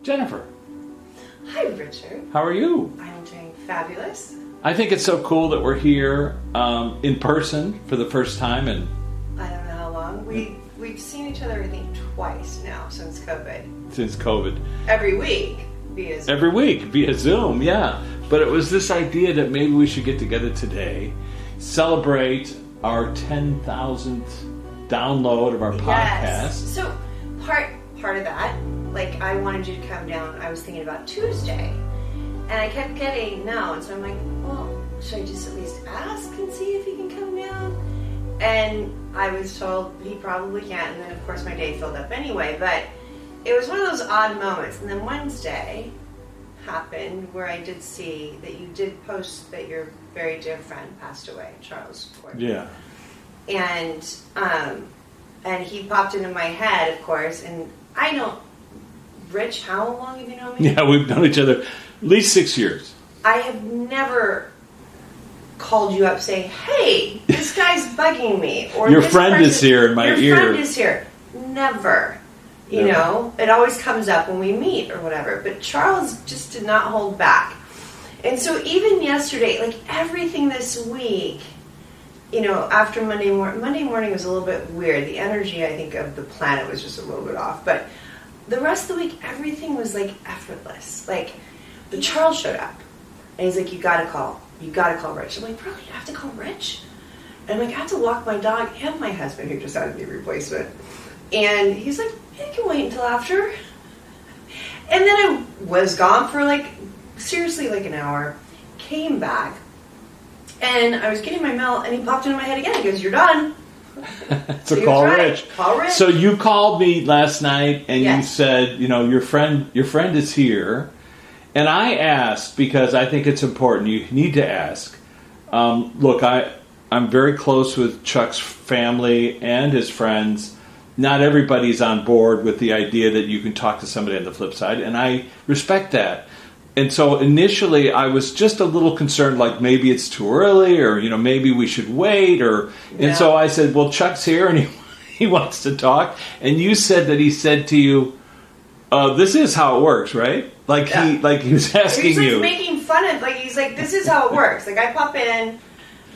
Jennifer. Hi, Richard. How are you? I'm doing fabulous. I think it's so cool that we're here in person for the first time, and I don't know how long. We've seen each other, I think, twice now since COVID. since COVID. Every week via Zoom. Every week via Zoom, yeah. But it was this idea that maybe we should get together today, celebrate our 10,000th download of our podcast. Yes. So part of that, like I wanted you to come down. I was thinking about Tuesday, and I kept getting no, and so I'm like, well, should I just at least ask and see if he can come down? And I was told he probably can't, and then of course my day filled up anyway. But it was one of those odd moments. And then Wednesday happened where I did see that you did post that your very dear friend passed away, Charles Gordon. Yeah. And he popped into my head, of course, and I don't. Rich, how long have you known me? Yeah, we've known each other at least 6 years. I have never called you up saying, "Hey, this guy's bugging me," or Your this friend is here in my your ear. Your friend is here. Never. You Never. know, it always comes up when we meet or whatever. But Charles just did not hold back. And so even yesterday, like everything this week, you know, after Monday morning was a little bit weird. The energy, I think, of the planet was just a little bit off. But the rest of the week, everything was like effortless. Like, the Charles showed up, and he's like, you gotta call Rich. I'm like, bro, you have to call Rich? And I'm like, I have to walk my dog and my husband, who just had a knee replacement. And he's like, I can wait until after. And then I was gone for seriously an hour, came back, and I was getting my mail, and he popped into my head again. He goes, you're done. So call right. Rich. Call Rich. So you called me last night and Yes. you said, you know, your friend is here. And I asked, because I think it's important, you need to ask. Look, I'm very close with Chuck's family and his friends. Not everybody's on board with the idea that you can talk to somebody on the flip side, and I respect that. And so initially I was just a little concerned, like maybe it's too early, or you know, maybe we should wait, or and so I said, well, Chuck's here and he wants to talk. And you said that he said to you, this is how it works, right? Like he was asking he's you. making fun of, he's like, this is how it works. Like, I pop in,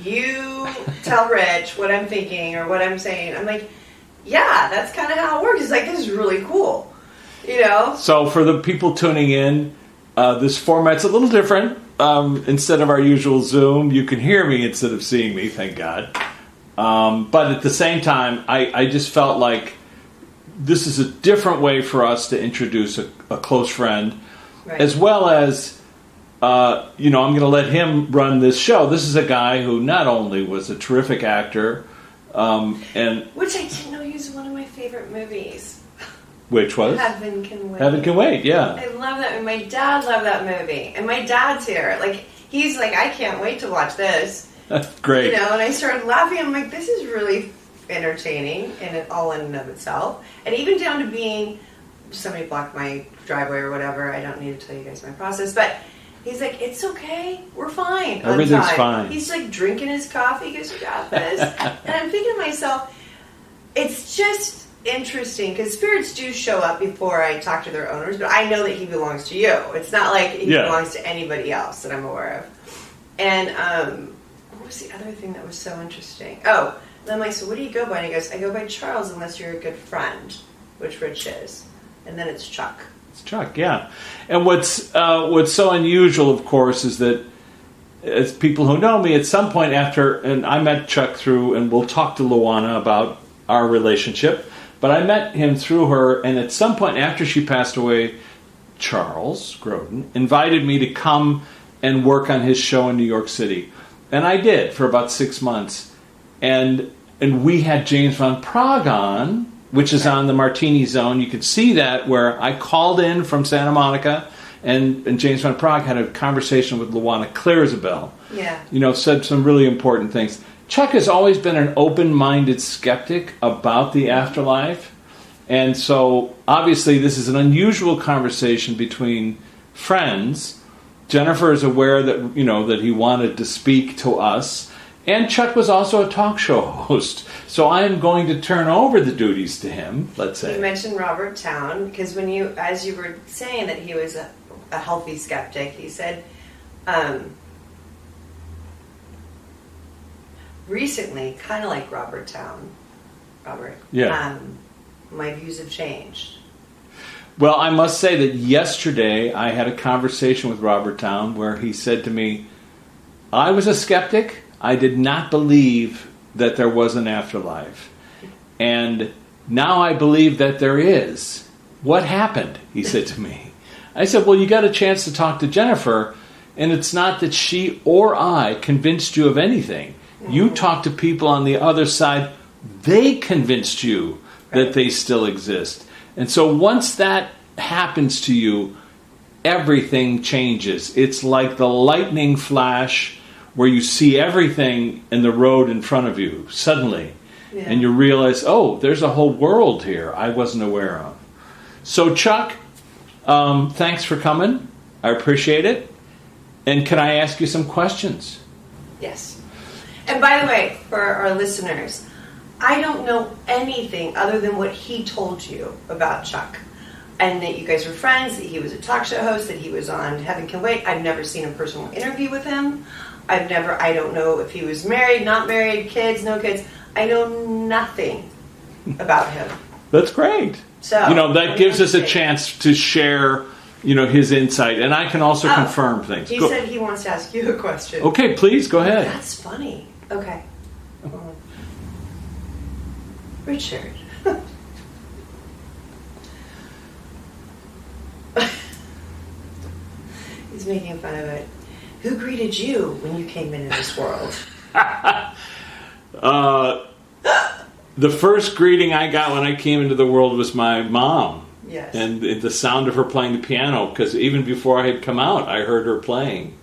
you tell Rich what I'm thinking or what I'm saying. I'm like, yeah, that's kind of how it works. It's like, this is really cool, you know? So for the people tuning in, this format's a little different. Instead of our usual Zoom, you can hear me instead of seeing me, thank God. But at the same time, I just felt like this is a different way for us to introduce a close friend, Right. as well as, you know, I'm going to let him run this show. This is a guy who not only was a terrific actor, and Which I didn't know he was one of my favorite movies. which was Heaven Can Wait. Heaven Can Wait, yeah. I love that movie. My dad loved that movie. And my dad's here. He's like, I can't wait to watch this. That's great. You know, and I started laughing. I'm like, this is really entertaining all in and of itself. And even down to being, somebody blocked my driveway or whatever. I don't need to tell you guys my process. But he's like, it's okay. We're fine. on Everything's time." fine. He's like drinking his coffee. He goes, you got this. And I'm thinking to myself, it's just interesting because spirits do show up before I talk to their owners, but I know that he belongs to you. It's not like he belongs to anybody else that I'm aware of. And what was the other thing that was so interesting? Oh, then I'm like, so what do you go by? And he goes, I go by Charles unless you're a good friend, which Rich is. And then it's Chuck. It's Chuck, yeah. And what's so unusual, of course, is that as people who know me, at some point after, and I met Chuck through, and we'll talk to Luana about our relationship, but I met him through her, and at some point after she passed away, Charles Grodin invited me to come and work on his show in New York City. And I did for about 6 months. And we had James Van Praagh on, which is on the Martini Zone. You can see that where I called in from Santa Monica, and James Van Praagh had a conversation with Luana Clarizabel. Yeah. You know, said some really important things. Chuck has always been an open-minded skeptic about the afterlife. And so, obviously, this is an unusual conversation between friends. Jennifer is aware that, you know, that he wanted to speak to us. And Chuck was also a talk show host. So I am going to turn over the duties to him, let's say. You mentioned Robert Town, because as you were saying that he was a healthy skeptic, he said, recently, kind of like Robert, Yeah. My views have changed. Well, I must say that yesterday I had a conversation with Robert Town where he said to me, I was a skeptic. I did not believe that there was an afterlife. And now I believe that there is. What happened? He said to me. I said, well, you got a chance to talk to Jennifer, and it's not that she or I convinced you of anything. You talked to people on the other side. They convinced you that they still exist. And so once that happens to you, everything changes. It's like the lightning flash where you see everything in the road in front of you suddenly. Yeah. And you realize, oh, there's a whole world here I wasn't aware of. So Chuck, thanks for coming. I appreciate it. And can I ask you some questions? Yes. And by the way, for our listeners, I don't know anything other than what he told you about Chuck. And that you guys were friends, that he was a talk show host, that he was on Heaven Can Wait. I've never seen a personal interview with him. I don't know if he was married, not married, kids, no kids. I know nothing about him. That's great. So that gives us a chance to share, his insight. And I can also confirm things. He said he wants to ask you a question. Okay, please, go ahead. That's funny. Okay. Richard. He's making fun of it. Who greeted you when you came into this world? The first greeting I got when I came into the world was my mom. Yes. And the sound of her playing the piano, because even before I had come out, I heard her playing.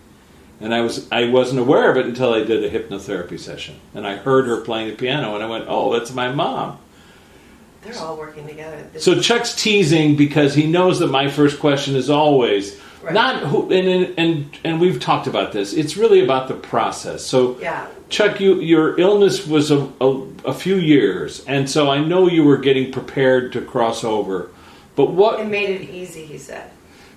And I wasn't aware of it until I did a hypnotherapy session. And I heard her playing the piano, and I went, oh, that's my mom. They're all working together. So Chuck's teasing because he knows that my first question is always not who, and we've talked about this. It's really about the process. So yeah. Chuck, your illness was a few years, and so I know you were getting prepared to cross over. But what? It made it easy, he said.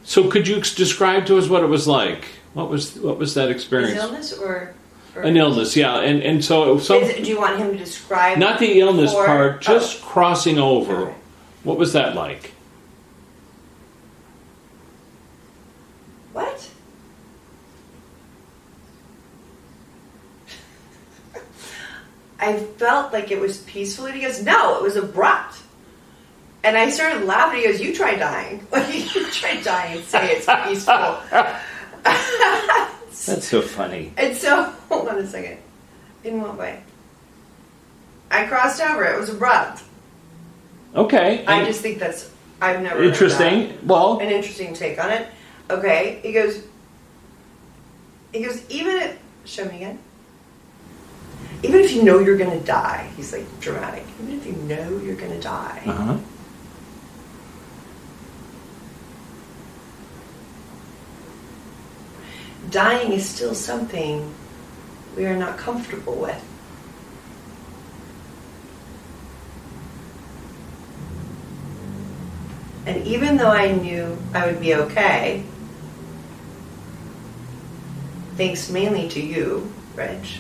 So could you describe to us what it was like? What was that experience? His illness or an illness, yeah. And so do you want him to describe? Not the illness part, just crossing over. Okay. What was that like? What? I felt like it was peaceful, and he goes, no, it was abrupt. And I started laughing. He goes, you try dying. Like, you try dying and say it's peaceful. That's so funny. And so, hold on a second. In what way? I crossed over. It was abrupt. Okay. I just think I've never interesting. Heard that. Well, an interesting take on it. Okay. He goes, even if, show me again. Even if you know you're going to die, he's like dramatic. Even if you know you're going to die. Uh-huh. Dying is still something we are not comfortable with. And even though I knew I would be okay, thanks mainly to you, Rich,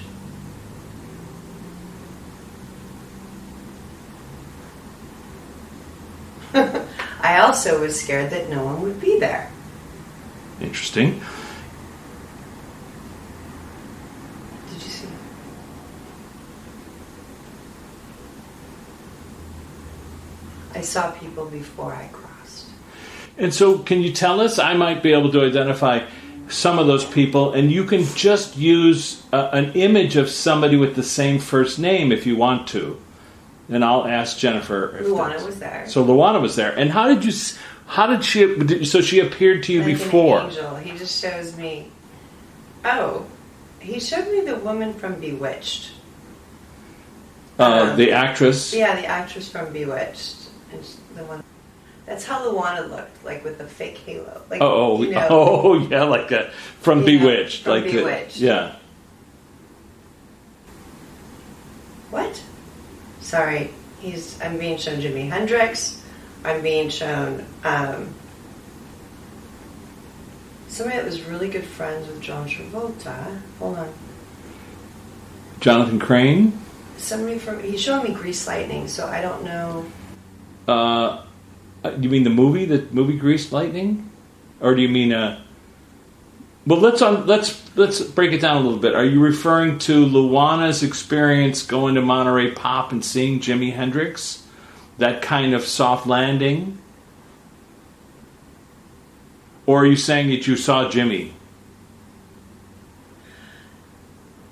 I also was scared that no one would be there. Interesting. Did you see? I saw people before I crossed. And so can you tell us, I might be able to identify some of those people, and you can just use an image of somebody with the same first name if you want to. And I'll ask Jennifer. Luana was there. So Luana was there. And how did she, so she appeared to you like before? An angel. He just shows me, oh, he showed me the woman from Bewitched. The actress? Yeah, the actress from Bewitched. And the one, that's how Luana looked, like with the fake halo. Like, yeah, like that. From Bewitched. From like Bewitched. Yeah. what? Sorry, I'm being shown Jimi Hendrix. I'm being shown somebody that was really good friends with John Travolta. Hold on. Jonathan Crane? He's showing me Grease Lightning, so I don't know. You mean the movie Grease Lightning? Or do you mean well, let's break it down a little bit. Are you referring to Luana's experience going to Monterey Pop and seeing Jimi Hendrix? That kind of soft landing? Or are you saying that you saw Jimmy?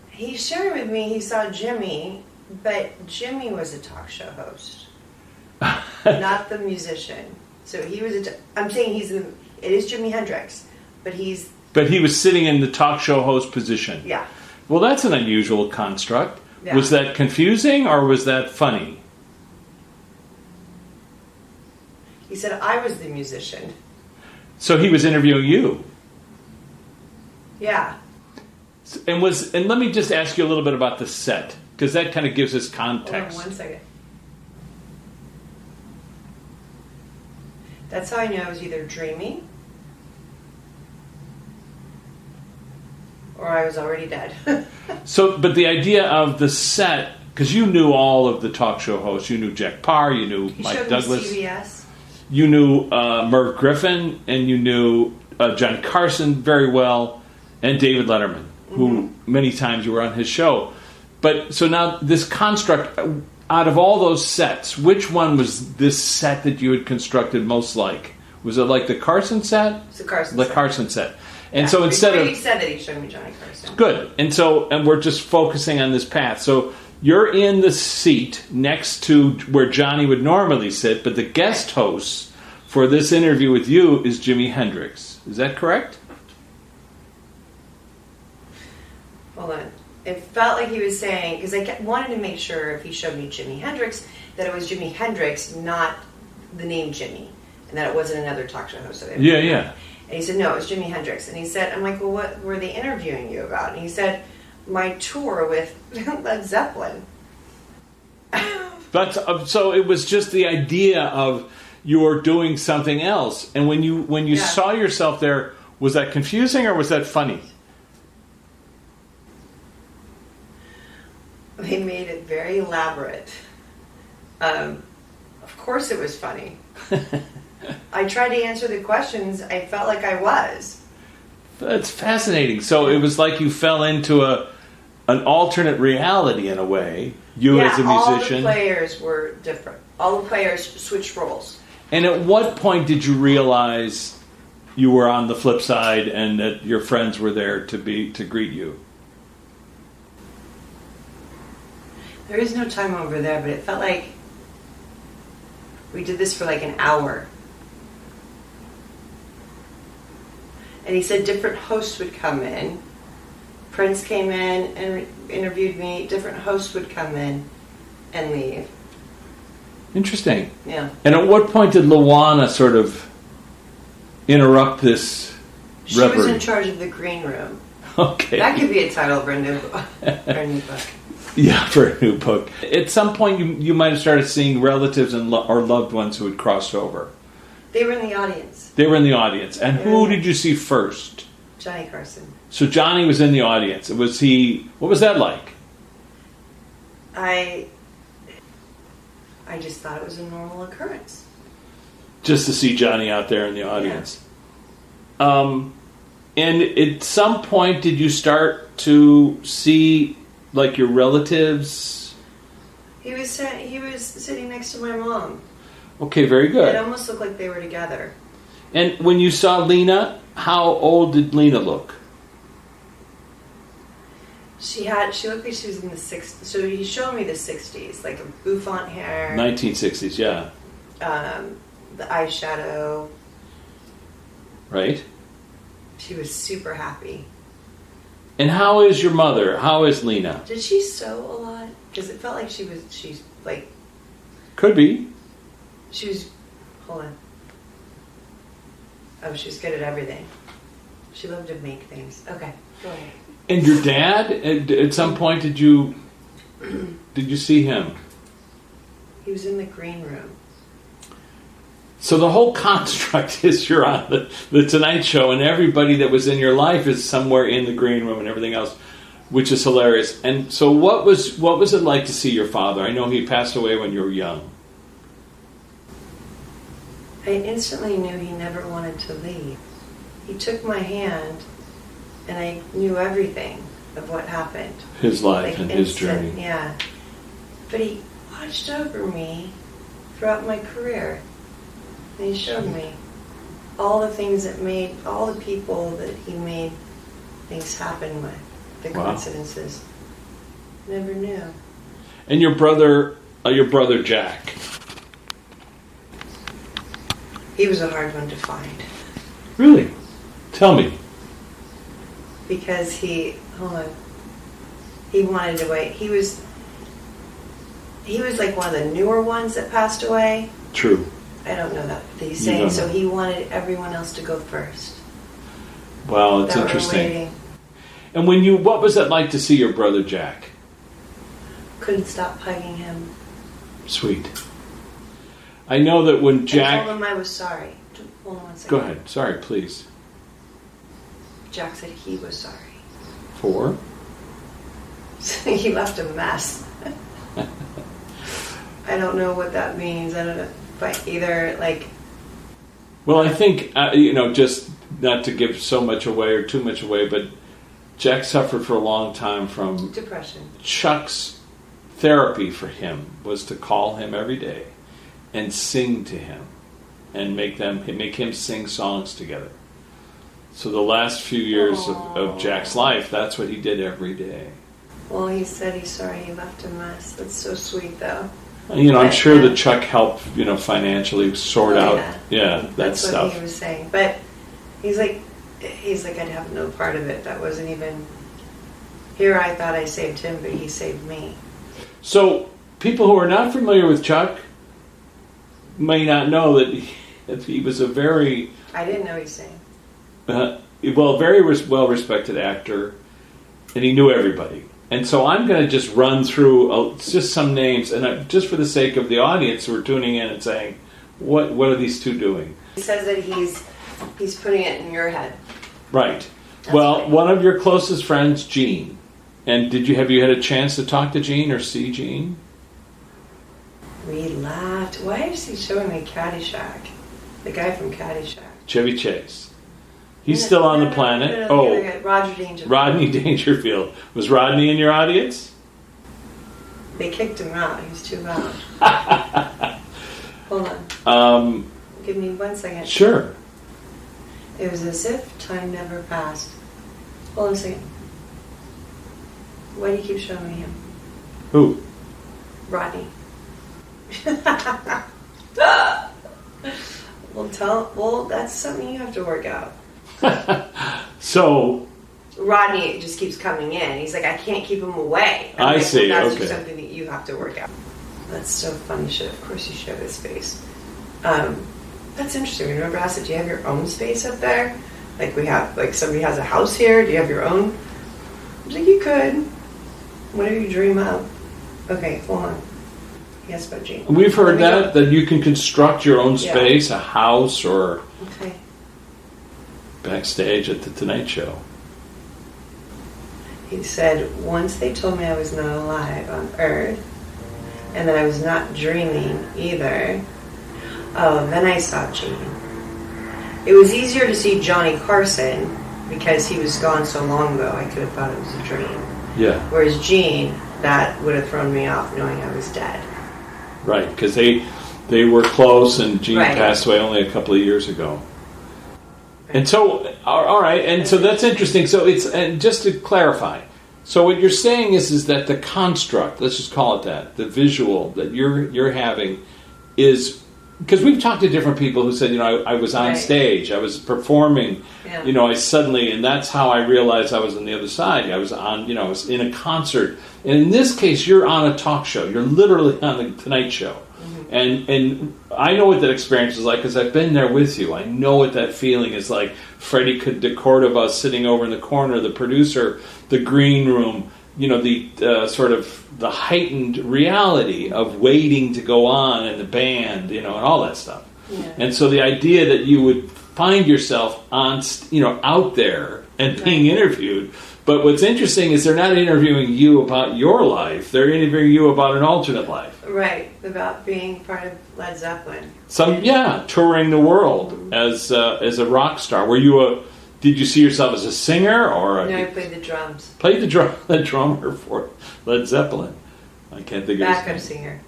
He's sharing with me he saw Jimmy, but Jimmy was a talk show host, not the musician. So he was I'm saying it is Jimi Hendrix, but he was sitting in the talk show host position. Yeah. Well, that's an unusual construct. Yeah. Was that confusing or was that funny? He said I was the musician. So he was interviewing you. Yeah. And let me just ask you a little bit about the set, because that kind of gives us context. Hold on 1 second. That's how I knew I was either dreaming or I was already dead. So, but the idea of the set, because you knew all of the talk show hosts. You knew Jack Parr, you knew He Mike showed Douglas. me CBS. You knew Merv Griffin, and you knew Johnny Carson very well, and David Letterman, who many times you were on his show. But so now this construct, out of all those sets, which one was this set that you had constructed most like? Was it like the Carson set? It's the Carson The set. Carson set. And Yeah, so instead before of... he said that he showed me Johnny Carson. Good. And we're just focusing on this path. So you're in the seat next to where Johnny would normally sit, but the guest host for this interview with you is Jimi Hendrix. Is that correct? Hold on. It felt like he was saying, because I wanted to make sure if he showed me Jimi Hendrix, that it was Jimi Hendrix, not the name Jimmy, and that it wasn't another talk show host. Yeah. And he said, no, it was Jimi Hendrix. And he said, I'm like, well, what were they interviewing you about? And he said, my tour with Led Zeppelin. But so it was just the idea of you're doing something else. And when you saw yourself there, was that confusing or was that funny? They made it very elaborate. Of course it was funny. I tried to answer the questions. I felt like I was. That's fascinating. So it was like you fell into an alternate reality in a way. You as a musician. All the players were different. All the players switched roles. And at what point did you realize you were on the flip side and that your friends were there to greet you? There is no time over there, but it felt like we did this for like an hour. And he said different hosts would come in. Prince came in and interviewed me. Different hosts would come in and leave. Interesting. Yeah. And at what point did Luana sort of interrupt this reverie? She was in charge of the green room. Okay. That could be a title for a new book. Yeah, for a new book. At some point, you might have started seeing relatives and or loved ones who had crossed over. They were in the audience. They were in the audience. And who did you see first? Johnny Carson. So Johnny was in the audience. Was he? What was that like? I just thought it was a normal occurrence. Just to see Johnny out there in the audience. Yeah. And at some point, did you start to see like your relatives? He was sitting next to my mom. Okay, very good. It almost looked like they were together. And when you saw Lena, how old did Lena look? She looked like she was in the 60s. So he showed me the 60s, like a bouffant hair. 1960s, yeah. The eyeshadow. Right. She was super happy. And how is your mother? How is Lena? Did she sew a lot? Because it felt like she's like... Could be. She was... Hold on. Oh, she's good at everything. She loved to make things. Okay, go ahead. And your dad, at some point, did you did you see him? He was in the green room. So the whole construct is you're on the Tonight Show, and everybody that was in your life is somewhere in the green room and everything else, which is hilarious. And so what was it like to see your father? I know he passed away when you were young. I instantly knew he never wanted to leave. He took my hand, and I knew everything of what happened. His life and his instant, journey. Yeah. But he watched over me throughout my career. And he showed me all the things that made, all the people that he made things happen with, the coincidences. Never knew. And your brother Jack. He was a hard one to find. Really? Tell me. Because he wanted to wait. He was like one of the newer ones that passed away. True. I don't know that he's saying, so he wanted everyone else to go first. Well, it's interesting. And what was it like to see your brother Jack? Couldn't stop hugging him. Sweet. I know that when Jack... I told him I was sorry. Hold on one second. Go ahead. Sorry, please. Jack said he was sorry. For? He left a mess. I don't know what that means. I don't know. But either, like... Well, I think, just not to give so much away or too much away, but Jack suffered for a long time from... depression. Chuck's therapy for him was to call him every day and sing to him and make him sing songs together. So the last few years of Jack's life, that's what he did every day. Well, he said he's sorry he left a mess. That's so sweet, though. I'm sure that Chuck helped, financially sort out, that that's stuff. What he was saying. But he's like, I'd have no part of it. That wasn't even... Here I thought I saved him, but he saved me. So, people who are not familiar with Chuck may not know that he was a very... I didn't know he's saying. Very well-respected actor, and he knew everybody. And so I'm going to just run through just some names, and just for the sake of the audience who are tuning in and saying, what are these two doing? He says that he's putting it in your head. Right. That's well, right. One of your closest friends, Gene. And have you had a chance to talk to Gene or see Gene? We laughed. Why is he showing me Caddyshack? The guy from Caddyshack. Chevy Chase. He's still on the planet. Roger Dangerfield. Rodney Dangerfield. Was Rodney in your audience? They kicked him out. He was too loud. Hold on. Give me 1 second. Sure. It was as if time never passed. Hold on a second. Why do you keep showing me him? Who? Rodney. Well, that's something you have to work out. So Rodney just keeps coming in. He's like, I can't keep him away. I see. Well, that's okay. just something that you have to work out. That's so funny. Of course you show his face. That's interesting. Remember I said, do you have your own space up there? Like somebody has a house here. Do you have your own? I was like, you could. Whatever you dream of. Okay, hold on. Yes, but Gene. We've heard that you can construct your own space, a house, or backstage at the Tonight Show. He said, once they told me I was not alive on Earth, and that I was not dreaming either, then I saw Gene. It was easier to see Johnny Carson because he was gone so long ago, I could have thought it was a dream. Yeah. Whereas Gene, that would have thrown me off knowing I was dead. Right, because they were close, and Gene Right. passed away only a couple of years ago. And so, all right, and so that's interesting. So and just to clarify, so what you're saying is that the construct, let's just call it that, the visual that you're having is, because we've talked to different people who said, I was on stage, I was performing, I suddenly, and that's how I realized I was on the other side. I was on, I was in a concert. And in this case, you're on a talk show. You're literally on the Tonight Show. Mm-hmm. And I know what that experience is like because I've been there with you. I know what that feeling is like. Freddie de Cordova sitting over in the corner, the producer, the green room, the sort of the heightened reality of waiting to go on in the band, and all that stuff. Yeah. And so the idea that you would find yourself on, out there and being interviewed. But what's interesting is they're not interviewing you about your life. They're interviewing you about an alternate life. Right, about being part of Led Zeppelin. Touring the world as a rock star. Did you see yourself as a singer or? No, I played the drums. Played the drummer for Led Zeppelin. I can't think of his Backup name. singer.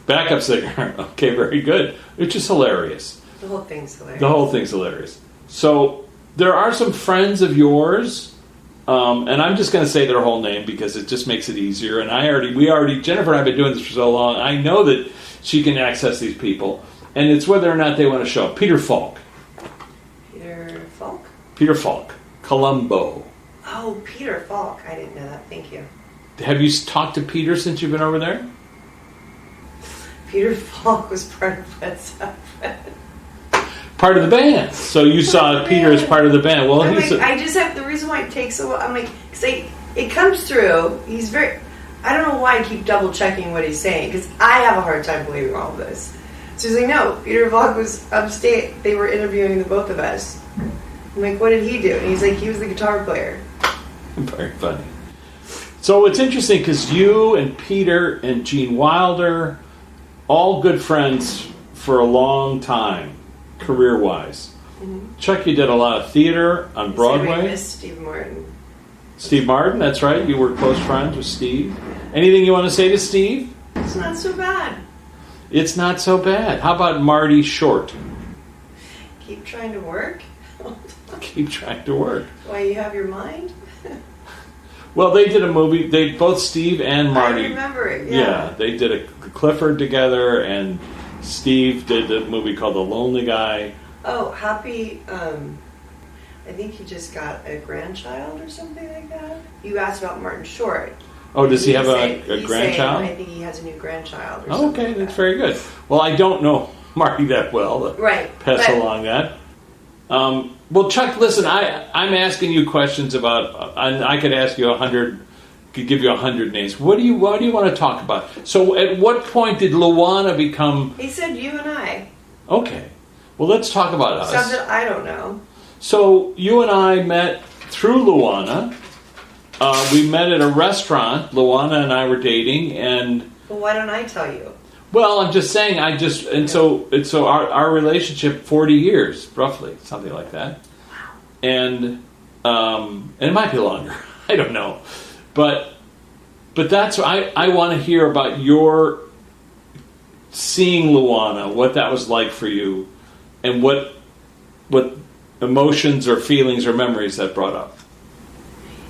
Backup singer. Okay, very good. Which is hilarious. The whole thing's hilarious. The whole thing's hilarious. So there are some friends of yours, and I'm just going to say their whole name because it just makes it easier. And Jennifer and I have been doing this for so long. I know that she can access these people, and it's whether or not they want to show up. Peter Falk. Peter Falk? Peter Falk. Columbo. Oh, Peter Falk. I didn't know that. Thank you. Have you talked to Peter since you've been over there? Peter Falk was part of Led Zeppelin. Part of the band. So you saw Peter as part of the band. Well, the reason why it takes so long, because it comes through. He's I don't know why I keep double checking what he's saying, because I have a hard time believing all of this. So he's like, no, Peter Falk was upstate. They were interviewing the both of us. I'm like, what did he do? And he's like, he was the guitar player. Very funny. So it's interesting because you and Peter and Gene Wilder, all good friends for a long time, career-wise. Mm-hmm. Chuck, you did a lot of theater on Broadway. I missed Steve Martin. Steve Martin, that's right. You were close friends with Steve. Anything you want to say to Steve? It's not so bad. It's not so bad. How about Marty Short? Keep trying to work. Keep trying to work. Why, you have your mind? Well, they did a movie. Both Steve and Marty. I remember it. Yeah, they did a Clifford together, and Steve did a movie called The Lonely Guy. Oh, Happy. I think he just got a grandchild or something like that. You asked about Martin Short. Oh, does he have a grandchild? I think he has a new grandchild. Or something. Okay, that's very good. Well, I don't know Marty that well. Right. Pass along that. Well, Chuck, listen, I'm asking you questions about, and I could ask you 100, could give you 100 names. What do you want to talk about? So at what point did Luana become... He said you and I. Okay. Well, let's talk about us. Stuff that I don't know. So you and I met through Luana. We met at a restaurant. Luana and I were dating, and... Well, why don't I tell you? Well, I'm just saying, so our relationship, 40 years, roughly, something like that. Wow. And it might be longer. I don't know. But that's, I want to hear about your seeing Luana, what that was like for you, and what emotions or feelings or memories that brought up.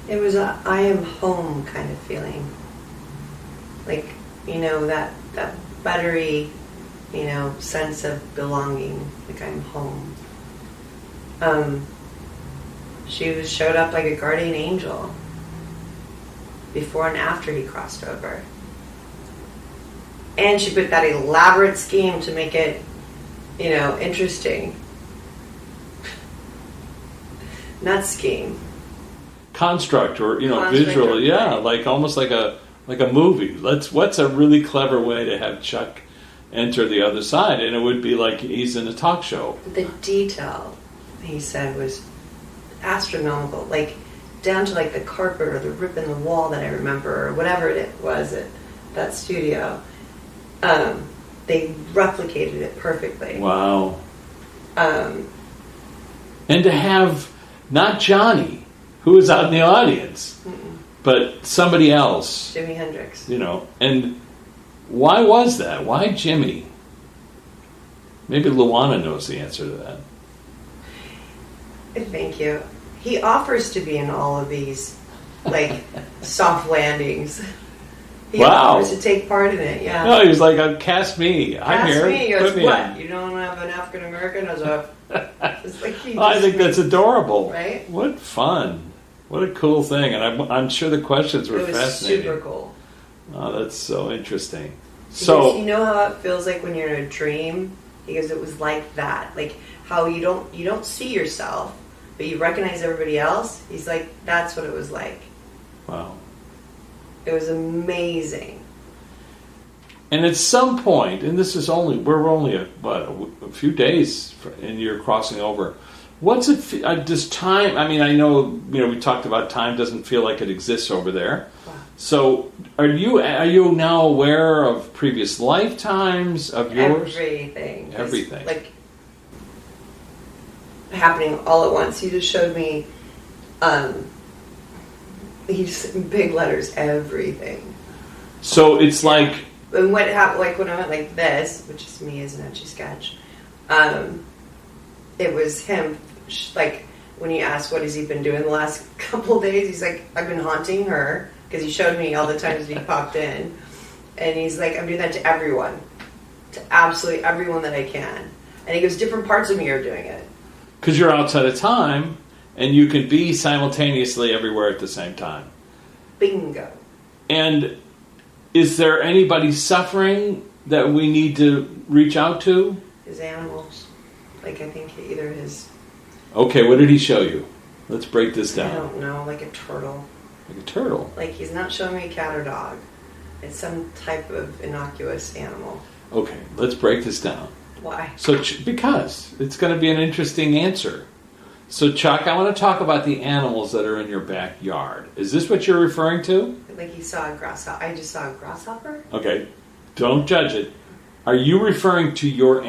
It was a I am home kind of feeling. Like, that buttery, sense of belonging, like I'm home. She showed up like a guardian angel before and after he crossed over. And she put that elaborate scheme to make it, interesting. Not scheme. Construct or, Construct visual, yeah, right. like almost like a movie. What's a really clever way to have Chuck enter the other side? And it would be like he's in a talk show. The detail, he said, was astronomical. Like, down to like the carpet or the rip in the wall that I remember, or whatever it was at that studio. They replicated it perfectly. Wow. And to have not Johnny, who was out in the audience, but somebody else. Jimi Hendrix. And why was that? Why Jimmy? Maybe Luana knows the answer to that. Thank you. He offers to be in all of these, like, soft landings. He offers to take part in it, yeah. No, he was like, cast me. I'm here. Cast me. He goes, Put me what? in. You don't have an African American as a... It's like I think that's adorable. Right? What fun. What a cool thing. And I'm sure the questions were fascinating. Super cool. Oh, that's so interesting. Because you know how it feels like when you're in a dream? Because it was like that. Like how you don't see yourself, but you recognize everybody else. He's like, that's what it was like. Wow. It was amazing. And at some point, and this is only, we're only a few days and you're crossing over. What's it, does time, I mean, I know, we talked about time doesn't feel like it exists over there. Wow. So are you now aware of previous lifetimes of yours? Everything. Everything. Like, happening all at once. He just showed me, he just, in big letters, everything. So it's like, And what happened, like when I went like this, which is me as an Etch a Sketch, it was him, like when he asked what has he been doing the last couple of days, he's like, I've been haunting her, because he showed me all the times he popped in, and he's like, I'm doing that to everyone, to absolutely everyone that I can. And he goes, different parts of me are doing it. because you're outside of time, and you can be simultaneously everywhere at the same time. Bingo. And is there anybody suffering that we need to reach out to? His animals. Like, I think either his, Okay, what did he show you? Let's break this I down. don't know, like a turtle. Like a turtle. Like, he's not showing me a cat or dog. It's some type of innocuous animal. Okay, let's break this down. Why? So, because it's going to be an interesting answer. So, Chuck, I want to talk about the animals that are in your backyard. Is this what you're referring to? Like he saw a grasshopper. I just saw a grasshopper. Okay, don't judge it. Are you referring to your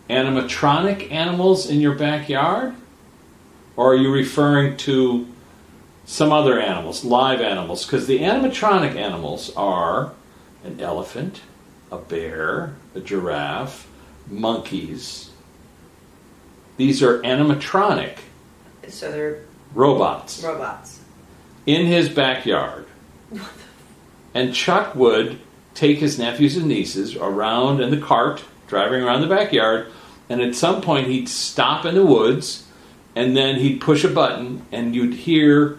animatronic animals in your backyard? Or are you referring to some other animals, live animals? Because the animatronic animals are an elephant, a bear, a giraffe, monkeys. These are animatronic So they're robots robots. in his backyard. And Chuck would take his nephews and nieces around in the cart, driving around the backyard, and at some point he'd stop in the woods, and then he'd push a button, and you'd hear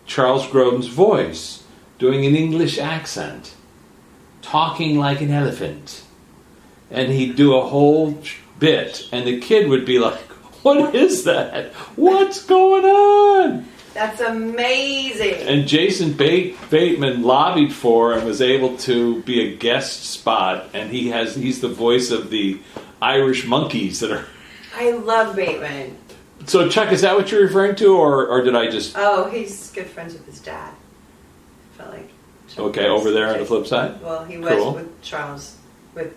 Charles Grodin's voice doing an English accent, talking like an elephant. And he'd do a whole bit, and the kid would be like, what is that? What's going on? That's amazing. And Jason Bateman lobbied for and was able to be a guest spot, and he's the voice of the Irish monkeys that are. I love Bateman. So Chuck, is that what you're referring to, or did I just? Oh, he's good friends with his dad. I felt like. Okay, over there on the flip side. Well, he was Cool. with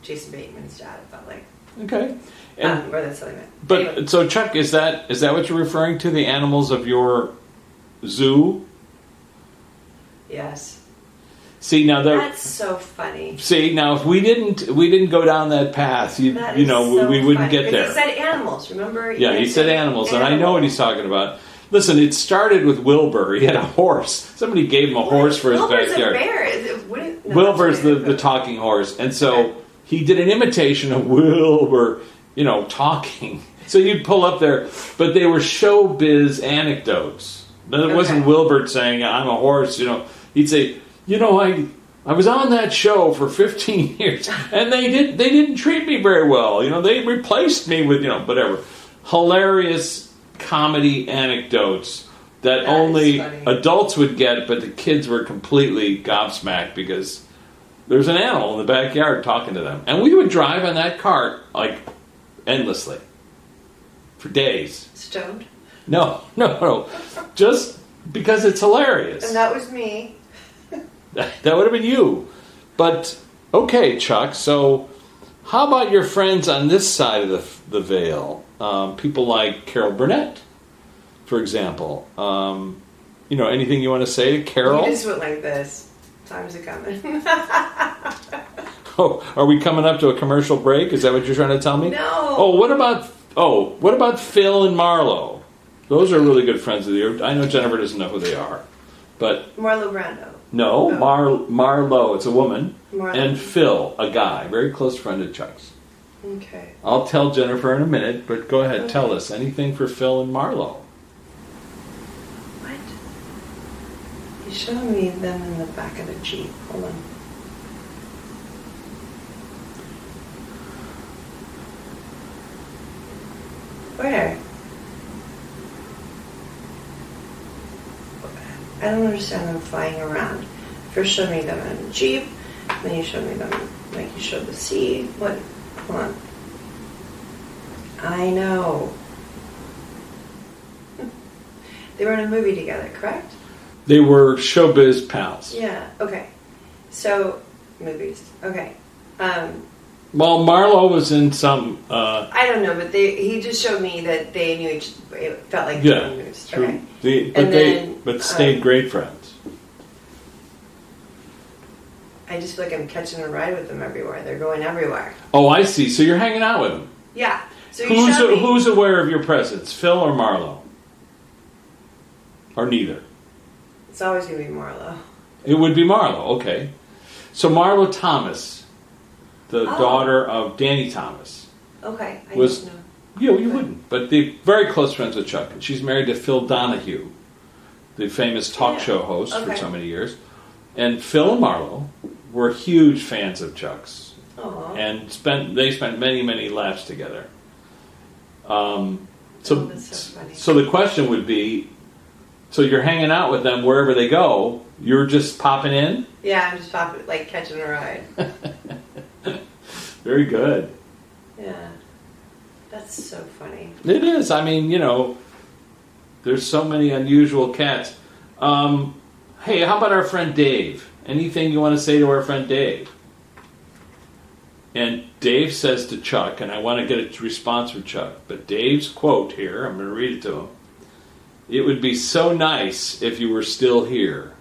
Jason Bateman's dad. It felt like. Okay. And, Or that's what I meant. but Anyway. so Chuck, is that what you're referring to? The animals of your zoo? Yes. See now That's so funny. See now, if we didn't go down that path, That is so we wouldn't funny. get there. Because he said animals, remember? Yeah, he said animals, and I know what he's talking about. Listen, it started with Wilbur. He had a horse. Somebody gave him a horse for his Wilbur's backyard. a bear. No, Wilbur's that's the talking horse, and so he did an imitation of Wilbur, talking. So you'd pull up there, but they were showbiz anecdotes. It wasn't Wilbur saying, "I'm a horse." He'd say, I was on that show for 15 years, and they didn't treat me very well. They replaced me with whatever hilarious comedy anecdotes that only adults would get, but the kids were completely gobsmacked because there's an animal in the backyard talking to them. And we would drive on that cart like endlessly for days. Stoned? No. Just because it's hilarious. And that was me. That would have been you. But, okay, Chuck, so how about your friends on this side of the veil? People like Carol Burnett, for example. Anything you want to say to Carol? You just went like this. Time's a coming. Oh, are we coming up to a commercial break? Is that what you're trying to tell me? No. Oh, what about Phil and Marlo? Those are really good friends of yours. I know Jennifer doesn't know who they are, but Marlo Brando. no, Oh. Marlo, it's a woman, Marlo. and Phil, a guy, very close friend of Chuck's. Okay. I'll tell Jennifer in a minute, but go ahead, Okay. tell us anything for Phil and Marlo. What? He's showing me them in the back of the Jeep. Hold on. Where? I don't understand them flying around. First showed me them in a Jeep, then you showed me them like you showed the sea. What? Hold on. I know. They were in a movie together, correct? They were showbiz pals. Yeah. Okay. So movies. Okay. Well, Marlo was in some. I don't know, but he just showed me that they knew each. It felt like Yeah, they knew. true. Okay. But stayed great friends. I just feel like I'm catching a ride with them everywhere. They're going everywhere. Oh, I see. So you're hanging out with them. Yeah. So you showed me. Who's aware of your presence, Phil or Marlo? Or neither? It's always gonna be Marlo. It would be Marlo. Okay. So Marlo Thomas, the daughter of Danny Thomas. Okay. I Was- didn't know. Yeah, you wouldn't. But they're very close friends with Chuck. And she's married to Phil Donahue, the famous talk show host for Okay. so many years. And Phil and Marlo were huge fans of Chuck's. Aw. And they spent many, many laughs together. Oh, that's so funny. So the question would be, so you're hanging out with them wherever they go, you're just popping in? Yeah, I'm just popping, like catching a ride. Very good. Yeah. That's so funny. It is. I mean, there's so many unusual cats. Hey, how about our friend Dave? Anything you want to say to our friend Dave? And Dave says to Chuck, and I want to get a response from Chuck, but Dave's quote here, I'm going to read it to him. It would be so nice if you were still here.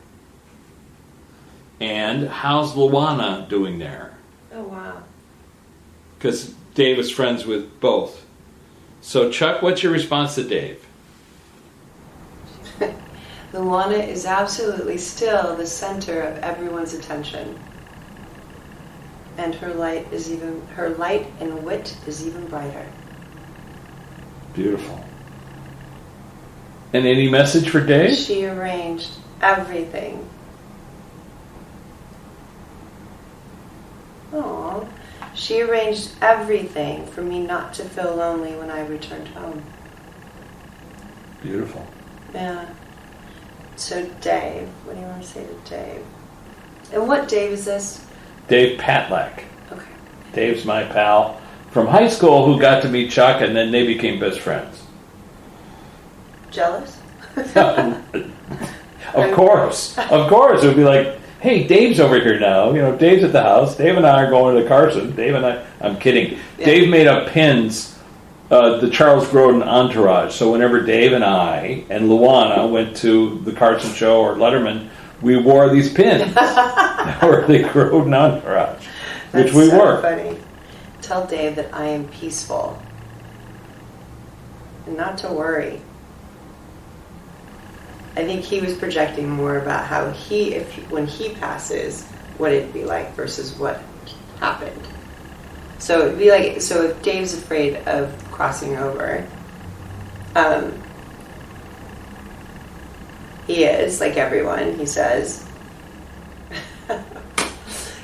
And how's Luana doing there? Oh, wow. Because Dave is friends with both. So, Chuck, what's your response to Dave? Luana is absolutely still the center of everyone's attention. And her light and wit is even brighter. Beautiful. And any message for Dave? She arranged everything. Aww. She arranged everything for me not to feel lonely when I returned home. Beautiful. Yeah. So Dave, what do you want to say to Dave? And what Dave is this? Dave Patlack. Okay. Dave's my pal from high school who got to meet Chuck, and then they became best friends. Jealous? Of course. It would be like, hey, Dave's over here now. Dave's at the house. Dave and I are going to Carson. I'm kidding. Yeah. Dave made up pins, the Charles Grodin entourage. So whenever Dave and I and Luana went to the Carson show or Letterman, we wore these pins. Or the Grodin entourage, which That's we so were. Funny. Tell Dave that I am peaceful. And not to worry. I think he was projecting more about how when he passes, what it'd be like versus what happened. So it'd be like, so if Dave's afraid of crossing over, he is, like everyone, he says.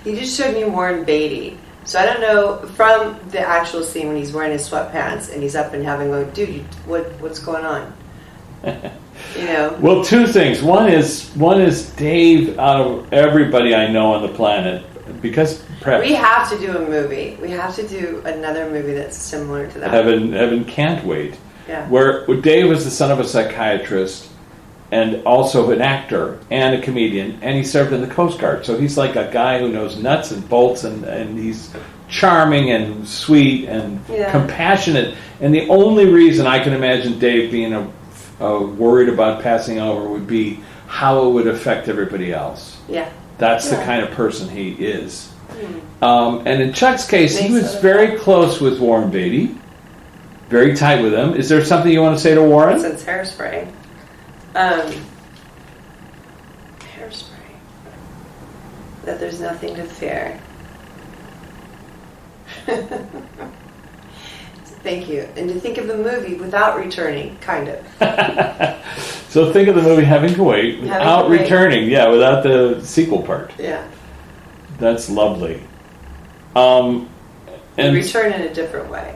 He just showed me Warren Beatty. So I don't know, from the actual scene when he's wearing his sweatpants and he's up and having going, dude, what's going on? Well, two things. One is Dave, out of everybody I know on the planet, because perhaps We have to do a movie. We have to do another movie that's similar to that. Heaven can't wait. Yeah. Where Dave was the son of a psychiatrist and also an actor and a comedian, and he served in the Coast Guard. So he's like a guy who knows nuts and bolts, and he's charming and sweet and compassionate. And the only reason I can imagine Dave being worried about passing over would be how it would affect everybody else. Yeah. That's the kind of person he is. And in Chuck's case, he was very sense. close with Warren Beatty, very tight with him. Is there something you want to say to Warren? Since Hairspray. Hairspray. That there's nothing to fear. Thank you. And to think of the movie without returning, kind of. So think of the movie Having to Wait without returning. Yeah, without the sequel part. Yeah. That's lovely. We And return in a different way.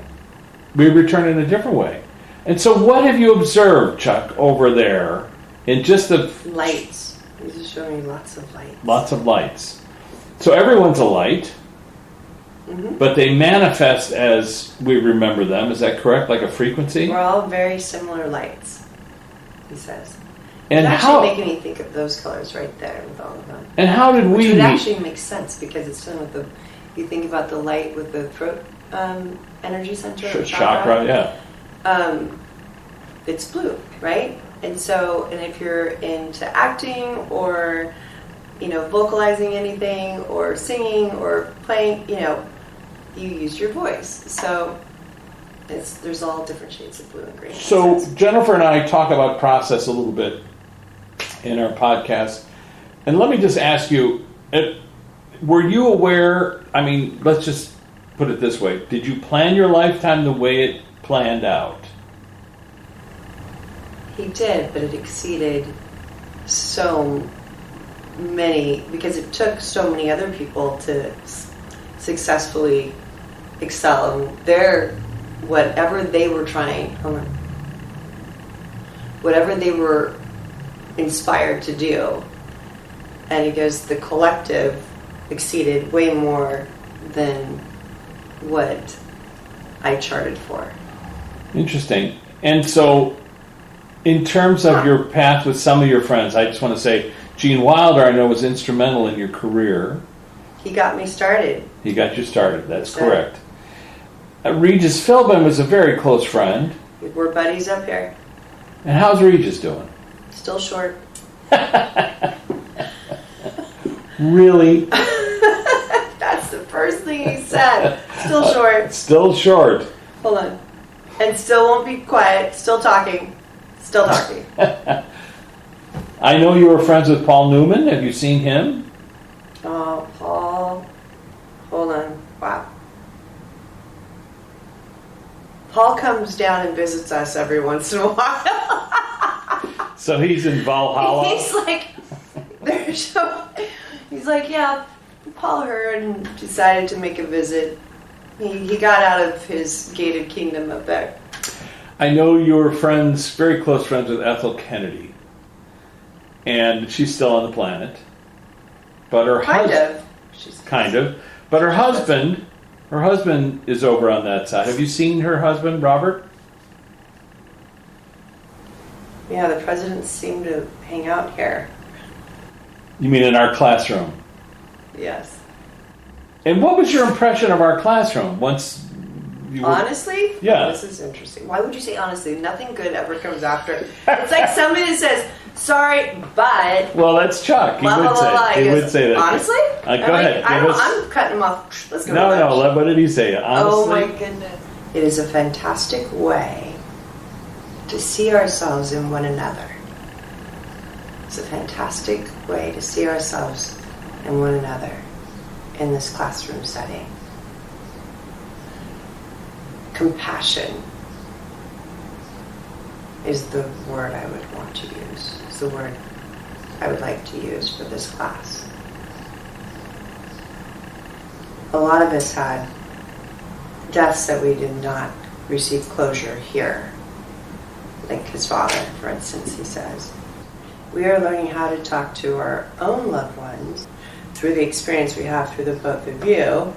we return in a different way. And so what have you observed, Chuck, over there in just the Lights. He's just showing me lots of light. Lots of lights. So everyone's a light, but they manifest as we remember them. Is that correct? Like a frequency? We're all very similar lights, he says. And it's how? actually making me think of those colors right there with all of them. And how did Which we would meet? actually make sense because it's done with the. You think about the light with the throat energy center. Or Chakra, yeah. It's blue, right? And so, and if you're into acting or, vocalizing anything or singing or playing, you use your voice. So there's all different shades of blue and green. So Jennifer and I talk about process a little bit in our podcast. And let me just ask you, were you aware, let's just put it this way. Did you plan your lifetime the way it planned out? He did, but it exceeded so many, because it took so many other people to successfully excel in their, whatever they were trying, whatever they were inspired to do. And he goes, the collective exceeded way more than what I charted for. Interesting. And so, in terms of your path with some of your friends, I just want to say, Gene Wilder, I know, was instrumental in your career. He got me started. He got you started, that's correct. Regis Philbin was a very close friend. We're buddies up here. And how's Regis doing? Still short. Really? That's the first thing he said. Still short. Still short. Hold on. And still won't be quiet. Still talking. Still talking. I know you were friends with Paul Newman. Have you seen him? Oh, Paul. Hold on. Wow. Paul comes down and visits us every once in a while. So he's in Valhalla? He's like, he's like, yeah, Paul heard and decided to make a visit. He got out of his gated kingdom up there. I know you were friends, very close friends with Ethel Kennedy. And she's still on the planet. But her husband... Kind of. But her husband is over on that side. Have you seen her husband, Robert? Yeah, the presidents seem to hang out here. You mean in our classroom? Yes. And what was your impression of our classroom once you were... Honestly? Yeah. This is interesting. Why would you say honestly? Nothing good ever comes after. It's like somebody that says, sorry, but... Well, that's Chuck. He blah, would blah, say. blah, He would say that. Honestly? Go ahead. I'm cutting him off. Let's go. No. What did he say? Honestly? Oh my goodness. It is a fantastic way to see ourselves in one another. It's a fantastic way to see ourselves in one another in this classroom setting. Compassion is the word I would want to use. It's the word I would like to use for this class. A lot of us had deaths that we did not receive closure here. Like his father, for instance, he says. We are learning how to talk to our own loved ones through the experience we have through the both of you,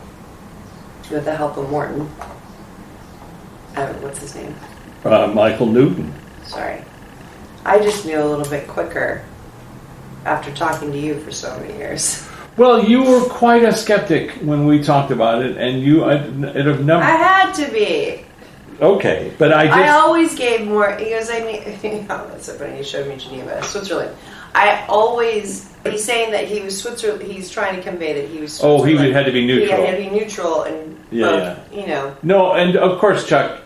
with the help of Morton. What's his name? Michael Newton. Sorry. I just knew a little bit quicker after talking to you for so many years. Well, you were quite a skeptic when we talked about it, and it have never... I had to be. Okay, but I always gave more. He goes, that's so funny. He showed me Geneva, Switzerland. He's saying that he was Switzerland. He's trying to convey that he was Switzerland. He had to be neutral. He had to be neutral and both. No, and of course, Chuck,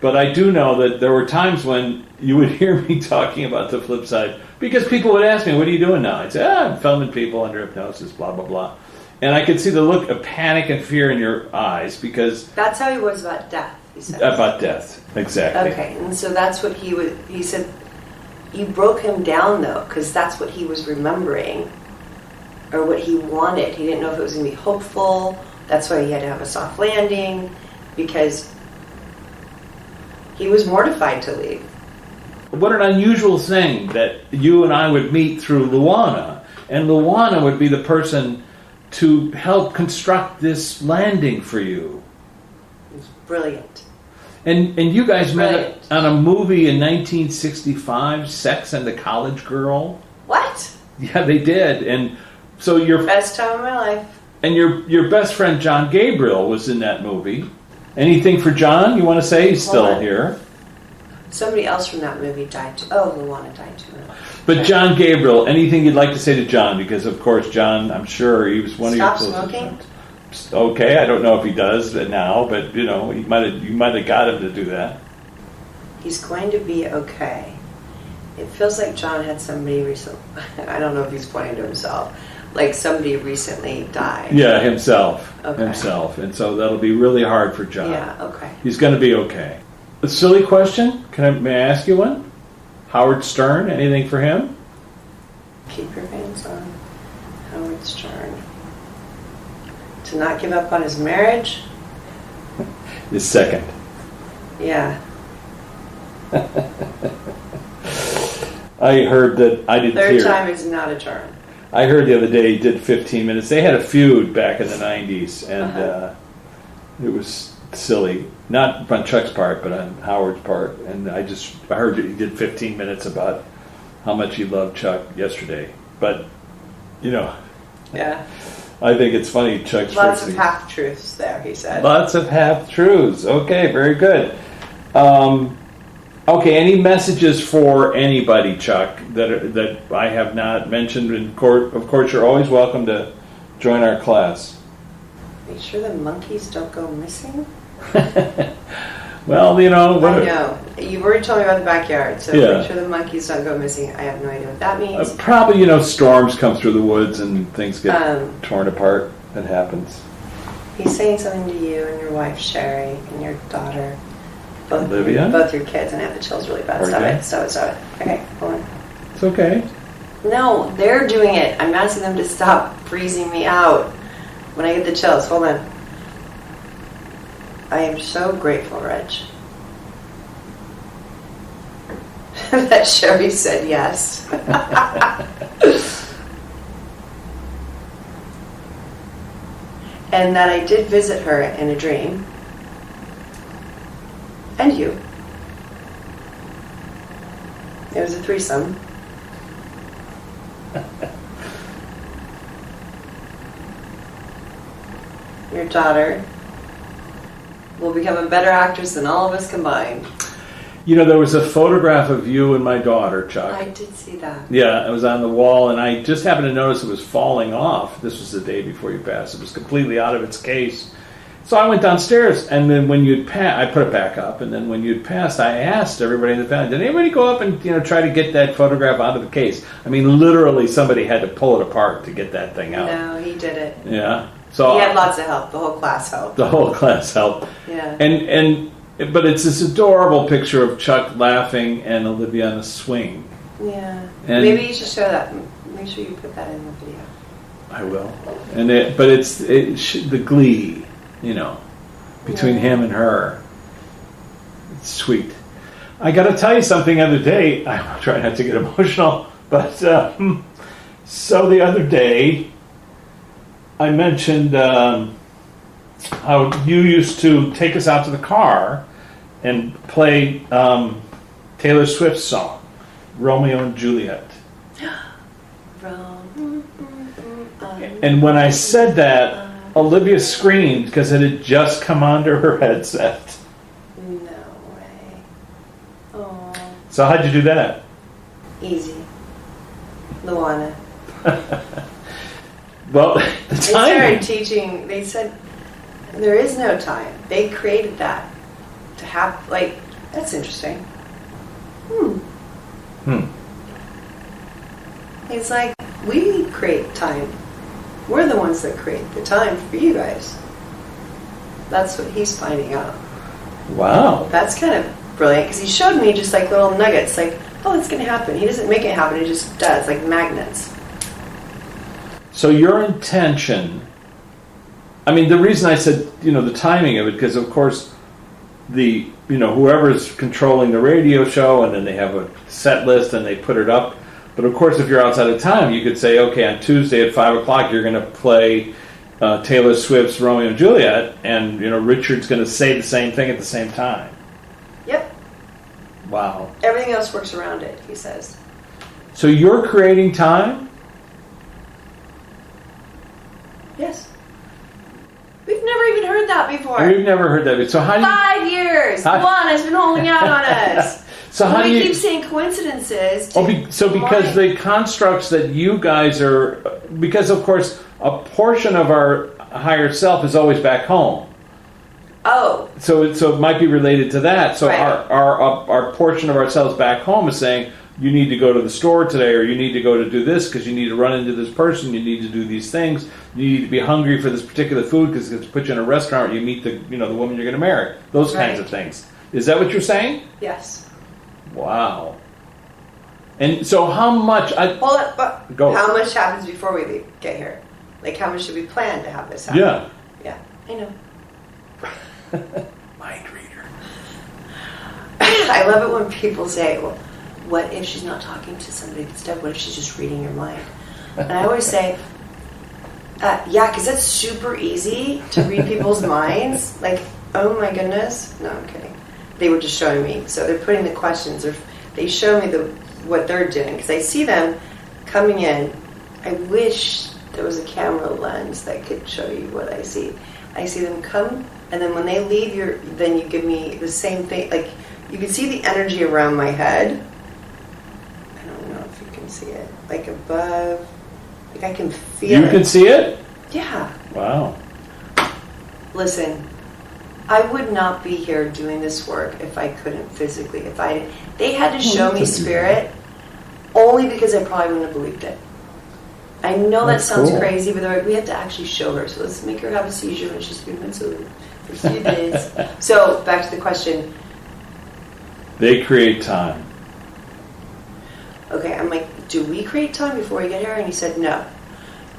but I do know that there were times when you would hear me talking about the flip side, because people would ask me, what are you doing now? I'd say, I'm filming people under hypnosis, blah, blah, blah. And I could see the look of panic and fear in your eyes, because... That's how he was about death. About death, exactly. Okay, and so that's what he said, you broke him down though, because that's what he was remembering, or what he wanted. He didn't know if it was going to be hopeful. That's why he had to have a soft landing, because he was mortified to leave. What an unusual thing that you and I would meet through Luana, and Luana would be the person to help construct this landing for you. It was brilliant. And you guys met Brilliant. on a movie in 1965, Sex and the College Girl. What? Yeah, they did. And so your Best time of my life. and your best friend John Gabriel was in that movie. Anything for John you want to say? He's Hold still on. here. Somebody else from that movie died too. Oh, Luana died too. But John Gabriel, anything you'd like to say to John? Because of course, John, I'm sure he was one Stop of your closest smoking? friends. Okay, I don't know if he does now, but you know, you might have got him to do that. He's going to be okay. It feels like John had somebody recently. I don't know if he's pointing to himself. Like somebody recently died. Yeah, himself, Okay. and so that'll be really hard for John. Yeah. Okay. He's going to be okay. A silly question? May I ask you one? Howard Stern, anything for him? Keep your hands on Howard Stern. To not give up on his marriage? His second. Yeah. I heard that, I didn't Third hear. time is not a charm. I heard the other day he did 15 minutes. They had a feud back in the 90s, and it was silly. Not on Chuck's part, but on Howard's part. And I heard that he did 15 minutes about how much he loved Chuck yesterday. But, you know, Yeah. I think it's funny, Chuck's Lots first of half truths there, he said. Lots of half-truths. Okay, very good. Okay, any messages for anybody, Chuck, that I have not mentioned? Of course, you're always welcome to join our class. Are you sure the monkeys don't go missing? Well, you know... I know. You've already told me about the backyard, so Yeah. make sure the monkeys don't go missing. I have no idea what that means. Probably, storms come through the woods and things get Um, torn apart. That happens. He's saying something to you and your wife, Sherry, and your daughter. Both, Olivia? Both your kids, and I have the chills really bad. Stop Okay. it. Stop it. Stop it. Okay, hold on. It's okay. No, they're doing it. I'm asking them to stop freezing me out when I get the chills. Hold on. I am so grateful, Reg. That Sherry said yes. And that I did visit her in a dream. And you. It was a threesome. Your daughter will become a better actress than all of us combined. There was a photograph of you and my daughter, Chuck. I did see that. Yeah, it was on the wall, and I just happened to notice it was falling off. This was the day before you passed. It was completely out of its case. So I went downstairs, and then when you'd passed, I put it back up, and then when you'd passed, I asked everybody in the family, did anybody go up and try to get that photograph out of the case? I mean, literally, somebody had to pull it apart to get that thing out. No, he did it. Yeah. So He had lots of help. The whole class helped. the whole class helped. Yeah. But it's this adorable picture of Chuck laughing and Olivia on a swing. Yeah. And- Maybe you should show that. Make sure you put that in the video. I will. But it's the glee, between Yeah. him and her. It's sweet. I got to tell you something the other day. I try not to get emotional, but so the other day I mentioned how you used to take us out to the car and play Taylor Swift's song, Romeo and Juliet. And when I said that, Olivia screamed because it had just come onto her headset. No way. Oh, So how'd you do that? easy. Luana. Well, the They started timing. teaching. They said there is no time. They created that to have. That's interesting. He's like, we create time. We're the ones that create the time for you guys. That's what he's finding out. Wow. That's kind of brilliant because he showed me just like little nuggets, like, oh, it's going to happen. He doesn't make it happen; it just does, like magnets. So your intention, I mean, the reason I said, the timing of it, because of course, whoever's controlling the radio show, and then they have a set list and they put it up, But of course, if you're outside of time, you could say, okay, on Tuesday at 5 o'clock, you're going to play Taylor Swift's Romeo and Juliet, and Richard's going to say the same thing at the same time. Yep. Wow. Everything else works around it, he says. So you're creating time? Yes. We've never even heard that before. We've never heard that. So how do you... 5 years. One has been holding out on us. So how do we you keep saying coincidences? Because the constructs that you guys are, because of course a portion of our higher self is always back home. Oh. So it might be related to that. So right. our portion of ourselves back home is saying, you need to go to the store today, or you need to go to do this because you need to run into this person. You need to do these things. You need to be hungry for this particular food because it's put you in a restaurant. Or you meet the woman you're going to marry. Those kinds of things. Is that what you're saying? Yes. Wow. And so how much... Hold up, but Go. How much happens before we get here? Like, how much should we plan to have this happen? Yeah. Yeah, I know. Mind reader. I love it when people say, well, what if she's not talking to somebody that's dead? What if she's just reading your mind? And I always say, yeah, because that's super easy to read people's minds. Like, oh my goodness. No, I'm kidding. They were just showing me. So they're putting the questions, or they show me what they're doing. Because I see them coming in. I wish there was a camera lens that could show you what I see. I see them come, and then when they leave, then you give me the same thing. Like, you can see the energy around my head. I don't know if you can see it. Like above. Like I can feel it. You can see it? Yeah. Wow. Listen, I would not be here doing this work if I couldn't physically. They had to show me spirit only because I probably wouldn't have believed it. I know that sounds crazy, but they're like, we have to actually show her. So let's make her have a seizure when she's been mental for 3 days. So back to the question. They create time. Okay, I'm like, do we create time before we get here? And he said, no.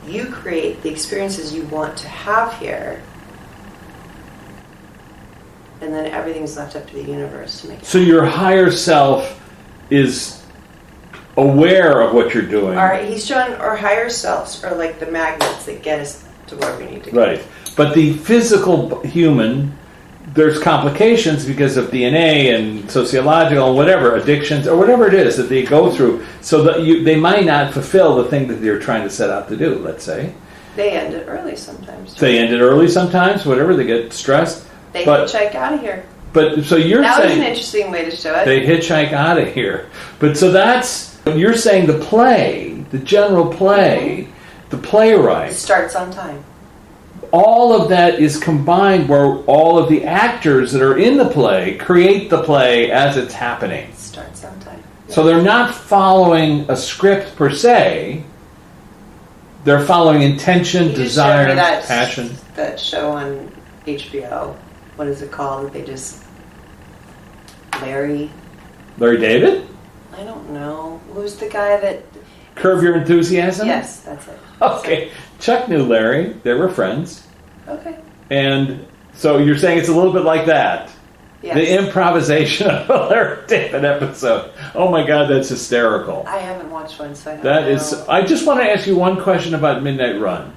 You create the experiences you want to have here. And then everything's left up to the universe to make it So your higher self is aware of what you're doing. All right, he's showing our higher selves are like the magnets that get us to where we need to go. Right. But the physical human, there's complications because of DNA and sociological and whatever, addictions or whatever it is that they go through, so that they might not fulfill the thing that they're trying to set out to do, let's say. They end it early sometimes. They end it early sometimes, whatever, they get stressed. They hitchhike out of here. But so you're that saying... That was an interesting way to show it. They hitchhike out of here. But so that's... You're saying the play, the general play, the playwright... starts on time. All of that is combined where all of the actors that are in the play create the play as it's happening. It starts on time. Yeah. So they're not following a script per se. They're following intention, desire, passion. That show on HBO, what is it called? They just... Larry David? I don't know. Who's the guy that... Curb Your Enthusiasm? Yes, that's it. Okay. Chuck knew Larry. They were friends. Okay. And so you're saying it's a little bit like that. Yes. The improvisation of a Larry David episode. Oh my God, that's hysterical. I haven't watched one, so I don't That know. is... I just want to ask you one question about Midnight Run.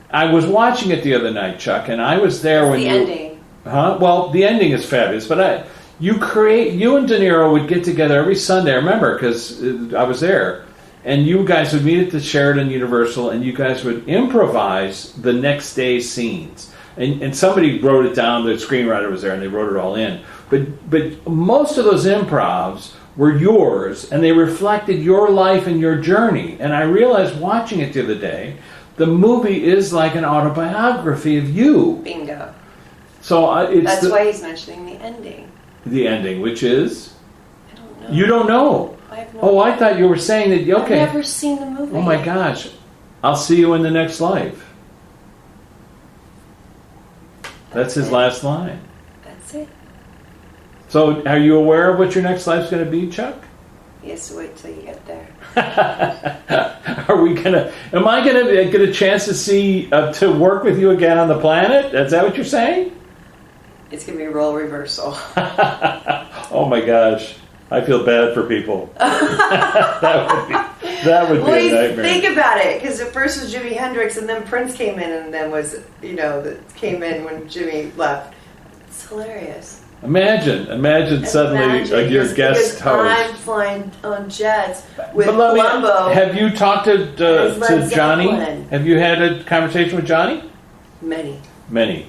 I was watching it the other night, Chuck, and I was there when the you... ending. Huh? Well, the ending is fabulous, but you and De Niro would get together every Sunday, I remember, because I was there, and you guys would meet at the Sheraton Universal, and you guys would improvise the next day's scenes. And somebody wrote it down, the screenwriter was there, and they wrote it all in. But most of those improvs were yours, and they reflected your life and your journey. And I realized watching it the other day, the movie is like an autobiography of you. Bingo. So that's why he's mentioning the ending. The ending, which is? I don't know. You don't know? I have no Oh, idea. I thought you were saying that, okay. I've never seen the movie. Oh my gosh. I'll see you in the next life. That's his last line. That's it. So are you aware of what your next life's going to be, Chuck? Yes, wait till you get there. Am I going to get a chance to see, to work with you again on the planet? Is that what you're saying? It's going to be a role reversal. Oh my gosh. I feel bad for people. That would be... That would be Well, a you nightmare. think about it, because at first was Jimi Hendrix, and then Prince came in, and then was, that came in when Jimmy left. It's hilarious. Imagine suddenly your because guest host. I'm flying on jets with But let me- Columbo. have you talked to Led Johnny? Zeppelin. Have you had a conversation with Johnny? Many. Many.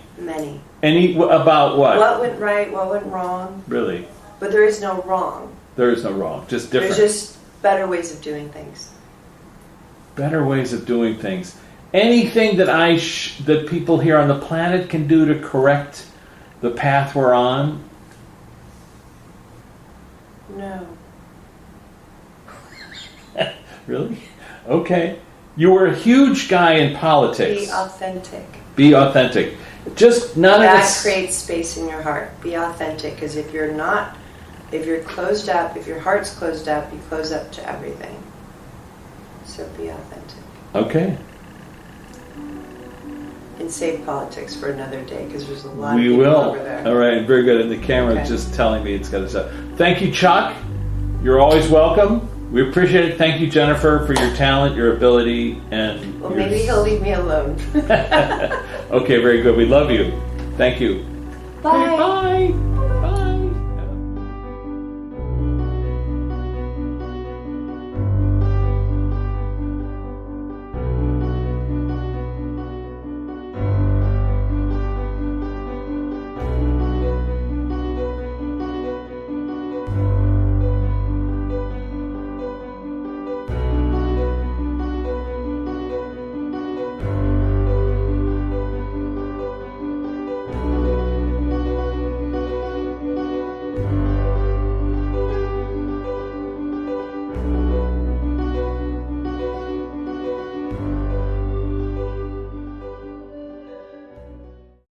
Any. About what? What went right, what went wrong. Really? But there is no wrong. There is no wrong. Just different. There's just better ways of doing things. Better ways of doing things. Anything that that people here on the planet can do to correct the path we're on? No. Really? Okay. You were a huge guy in politics. Be authentic. Be authentic. Just none of That this. creates space in your heart. Be authentic, because if you're closed up, if your heart's closed up, you close up to everything. So be authentic. Okay. And save politics for another day, because there's a lot We of people will. over there. All right. Very good. And the camera's Okay. just telling me it's got to stop. Thank you, Chuck. You're always welcome. We appreciate it. Thank you, Jennifer, for your talent, your ability, and Well, maybe he'll leave me alone. Okay, very good. We love you. Thank you. Bye. Bye.